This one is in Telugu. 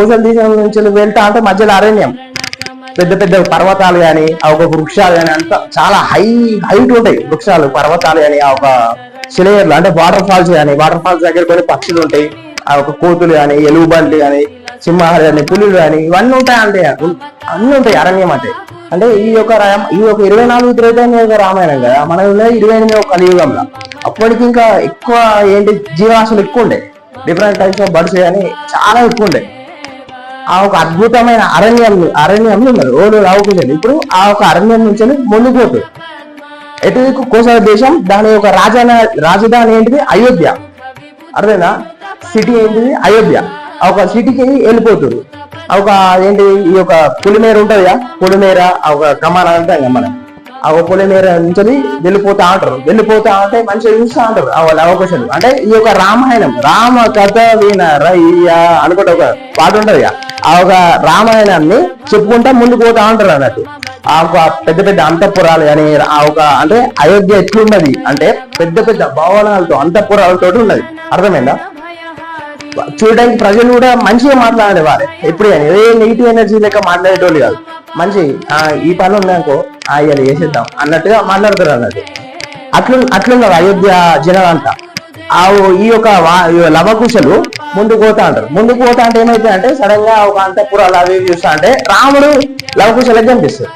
కోసల దేశం నుంచి వెళ్తా అంటే మధ్యలో అరణ్యం, పెద్ద పెద్ద పర్వతాలు కానీ ఆ ఒక వృక్షాలు కానీ అంత చాలా హైట్ ఉంటాయి వృక్షాలు పర్వతాలు కానీ ఆ ఒక శిలయర్లు అంటే వాటర్ ఫాల్స్ కానీ, వాటర్ ఫాల్స్ దగ్గర కొన్ని పక్షులు ఉంటాయి, ఆ ఒక కోతులు కానీ, ఎలుగుబంట్లు కానీ, సింహాలు కానీ, పులులు కానీ, ఇవన్నీ ఉంటాయి. అంటే అన్ని ఉంటాయి అరణ్యం అంటే. అంటే ఈ యొక్క 24 త్రేతాయుగం యొక్క రామాయణం కదా, మన 28 కలియుగంలో. అప్పటికి ఇంకా ఎక్కువ ఏంటి జీవరాశులు ఎక్కువ ఉండే, డిఫరెంట్ టైప్స్ ఆఫ్ బర్డ్స్ కానీ చాలా ఎక్కువ ఉండే. ఆ ఒక అద్భుతమైన అరణ్యం ఉన్నారు ఓళ్ళు రావుకుంటుంది. ఇప్పుడు ఆ ఒక అరణ్యం నుంచి ముందుకు పోతుంది ఎటు కోసల దేశం. దాని యొక్క రాజధాని ఏంటిది? అయోధ్య. అర్థమైనా? సిటీ ఏంటిది? అయోధ్య. ఆ ఒక సిటీకి వెళ్ళిపోతుంది. ఆ ఒక ఏంటి ఈ యొక్క పులిమేర ఉంటదిగా, పులిమేర ఆ ఒక కమాన అంటాం కదా మనం, ఆ ఒక పులిమేర నుంచి వెళ్ళిపోతా ఉంటారు. వెళ్ళిపోతా అంటే మంచిగా చూస్తూ ఉంటారు వాళ్ళ అవకాశాలు. అంటే ఈ యొక్క రామాయణం, రామ కథ వినరయ్య అనుకుంటే ఒక పాట ఉంటది. ఆ ఒక రామాయణాన్ని చెప్పుకుంటా ముందుకు పోతా ఉంటారు అన్నట్టు. ఆ ఒక పెద్ద పెద్ద అంతఃపురాలు కానీ, ఆ ఒక అంటే అయోధ్య ఎట్లున్నది అంటే పెద్ద పెద్ద భవనాలతో అంతఃపురాలతో ఉన్నది. అర్థమైందా? చూడడానికి ప్రజలు కూడా మంచిగా మాట్లాడేవారు. ఎప్పుడు కానీ ఏ నెగిటివ్ ఎనర్జీ లెక్క మాట్లాడేటోళ్ళు కాదు. మంచి ఈ పని ఉన్నాకో ఇలా చేసేద్దాం అన్నట్టుగా మాట్లాడతారు అన్నట్టు. అట్లున్నారు అయోధ్య జనాలంతా. ఈ యొక్క లవకుశలు ముందుకు పోతా అంటారు. ముందుకు పోతా అంటే ఏమైతే అంటే సడన్ గా ఒక అంతఃపురాలు అవి చూస్తా అంటే రాముడు లవకుశలకు కనిపిస్తారు.